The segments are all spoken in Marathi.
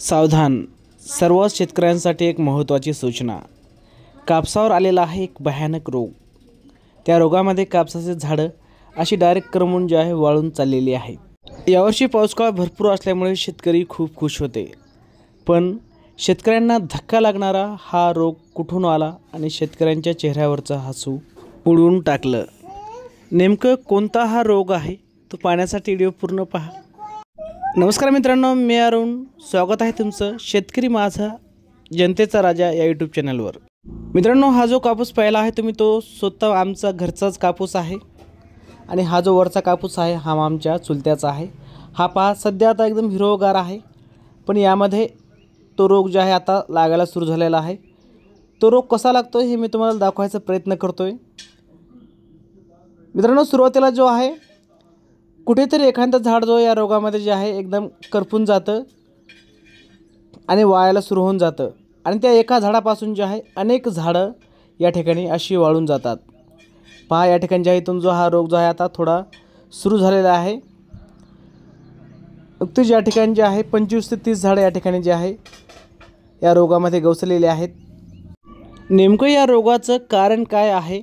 सावधान, सर्व शेतकऱ्यांसाठी एक महत्त्वाची सूचना. कापसावर आलेला आहे एक भयानक रोग. त्या रोगामध्ये कापसाचे झाडं अशी डायरेक्ट करमून जे आहे वाळून चाललेली आहेत. यावर्षी पाऊसकाळ भरपूर असल्यामुळे शेतकरी खूप खुश होते, पण शेतकऱ्यांना धक्का लागणारा हा रोग कुठून आला आणि शेतकऱ्यांच्या चेहऱ्यावरचं हसू उडवून टाकलं. नेमकं कोणता हा रोग आहे तो पाहण्यासाठी व्हिडिओ पूर्ण पहा. नमस्कार मित्रांनो, मी अरुण. स्वागत आहे तुमचं शेतकरी माझा जनतेचा राजा या यूट्यूब चॅनलवर. मित्रांनो, हा जो कापूस पाहिला आहे तुम्ही तो स्वतः आमचा घरचाच कापूस आहे आणि हा जो वरचा कापूस आहे हा आमच्या चुलत्याचा आहे. हा पहा सध्या आता एकदम हिरवगार आहे, पण यामध्ये तो रोग जो आहे आता लागायला सुरू झालेला आहे. तो रोग कसा लागतो हे मी तुम्हाला दाखवायचा प्रयत्न करतोय. मित्रांनो, सुरुवातीला जो आहे कुठेतरी एखादं झाड जो या रोगामध्ये जे आहे एकदम करपून जातं आणि वाळायला सुरू होऊन जातं आणि त्या एका झाडापासून जे आहे अनेक झाडं या ठिकाणी अशी वाळून जातात. पहा या ठिकाणी ज्या इथून जो हा रोग जो आहे आता थोडा सुरू झालेला आहे. नुकतीच या ठिकाणी जे आहे 25 ते 30 झाडं या ठिकाणी जे आहे या रोगामध्ये गवसलेले आहेत. नेमकं या रोगाचं कारण काय आहे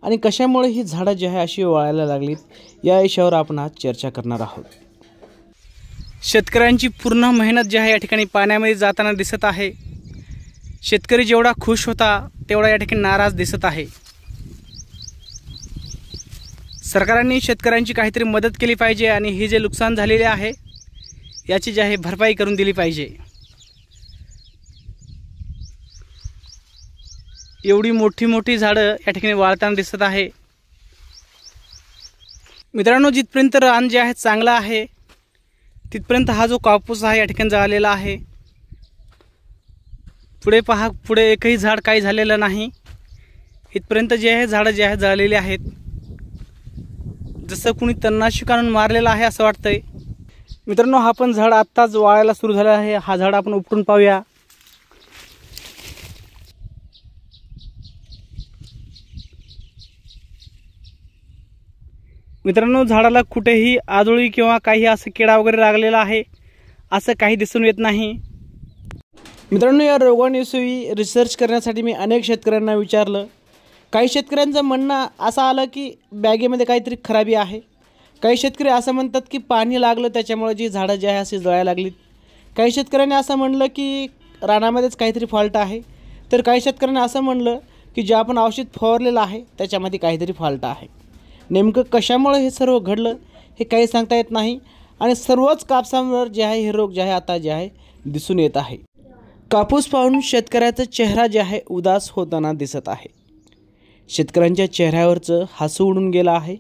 आणि कशामुळे ही झाडं जी आहे अशी वाळायला लागलीत या विषयावर आपण आज चर्चा करणार आहोत. शेतकऱ्यांची पूर्ण मेहनत जी आहे या ठिकाणी पाण्यामध्ये जाताना दिसत आहे. शेतकरी जेवढा खुश होता तेवढा या ठिकाणी नाराज दिसत आहे. सरकारने शेतकऱ्यांची काहीतरी मदत केली पाहिजे आणि ही जे नुकसान झालेले आहे याची जी आहे भरपाई करून दिली पाहिजे. एवढी मोठी झाडं या ठिकाणी वाळताना दिसत आहे. मित्रांनो, जिथपर्यंत रान जे आहे चांगलं आहे तिथपर्यंत हा जो कापूस आहे या ठिकाणी जळालेला आहे. पुढे पहा, पुढे एकही झाड काही झालेलं नाही. इथपर्यंत जे आहे झाडं जे आहे जळालेली आहेत. जसं कुणी तणनाशक आणून मारलेलं आहे असं वाटतंय. मित्रांनो, हा पण झाड आत्ताच वाळायला सुरू झाला आहे. हा झाड आपण उपटून पाहूया. मित्रांनो, झाडाला कुठेही आजोळी किंवा काही असं किडा वगैरे लागलेला आहे असं काही दिसून येत नाही. मित्रांनो, या रोगाविषयी रिसर्च करण्यासाठी मी अनेक शेतकऱ्यांना विचारलं. काही शेतकऱ्यांचं म्हणणं असं आलं की बॅगेमध्ये काहीतरी खराबी आहे. काही शेतकरी असं म्हणतात की पाणी लागलं त्याच्यामुळे जी झाडं जी आहे अशी जळायला लागलीत. काही शेतकऱ्यांनी असं म्हणलं की रानामध्येच काहीतरी फॉल्ट आहे. तर काही शेतकऱ्यांनी असं म्हणलं की जे आपण औषध फवारलेलं आहे त्याच्यामध्ये काहीतरी फॉल्ट आहे. नेमकं कशामुळे हे सर्व घडलं हे काही सांगता येत नाही आणि सर्वच कापसांवर जे आहे हे रोग जे आहे आता जे आहे दिसून येत आहे. कापूस पाहून शेतकऱ्याचा चेहरा जे आहे उदास होताना दिसत आहे. शेतकऱ्यांच्या चेहऱ्यावरचं हसू उडून गेलं आहे.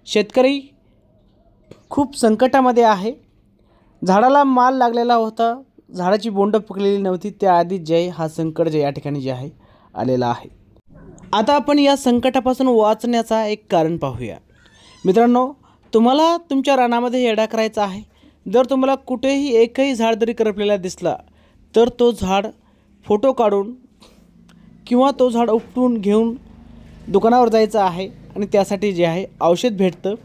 शेतकरी खूप संकटामध्ये आहे. झाडाला माल लागलेला होता, झाडाची बोंडं पकलेली नव्हती, त्याआधी जे हा संकट जे या ठिकाणी जे आहे आलेला आहे. आता आपण या संकटापासून वाचण्याचा एक कारण पाहूया. मित्रांनो, तुम्हाला तुमच्या रानामध्ये येडा करायचा आहे. जर तुम्हाला कुठेही एकही झाड जरी करपलेला दिसला तर तो झाड फोटो काढून किंवा तो झाड उपटून घेऊन दुकानावर जायचं आहे आणि त्यासाठी जे आहे औषध भेटतं.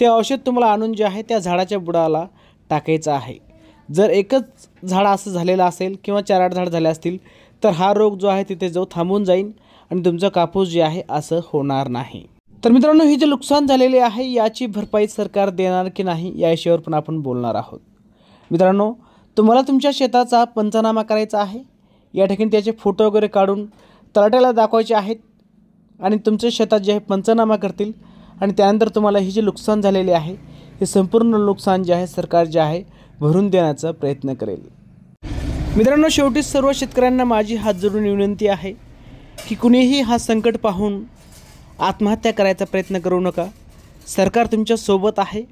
ते औषध तुम्हाला आणून जे आहे त्या झाडाच्या बुडाला टाकायचं आहे. जर एकच झाड असं झालेलं असेल किंवा 4-8 झाड झाले असतील तर हा रोग जो आहे तिथे जो थांबून जाईल आणि तुमचा कापूस जे आहे असं होणार नाही. तर मित्रांनो, ही जे नुकसान झालेले आहे याची भरपाई सरकार देणार की नाही या विषयावर पण आपण बोलणार आहोत. मित्रांनो, तुम्हाला तुमच्या शेताचा पंचनामा करायचा आहे. या ठिकाणी त्याचे फोटो वगैरे काढून तलाठ्याला दाखवायचे आहेत आणि तुमच्या शेतात जे आहे पंचनामा करतील आणि त्यानंतर तुम्हाला ही जे नुकसान झालेले आहे हे संपूर्ण नुकसान जे आहे सरकार जे आहे भरून देण्याचा प्रयत्न करेल. मित्रांनो, शेवटी सर्व शेतकऱ्यांना माझी हात जोडून विनंती आहे की कुणीही हा संकट पाहून आत्महत्या करायचा प्रयत्न करू नका. सरकार तुमच्या सोबत आहे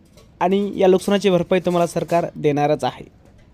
आणि या नुकसानाची भरपाई तुम्हाला सरकार देणारच आहे.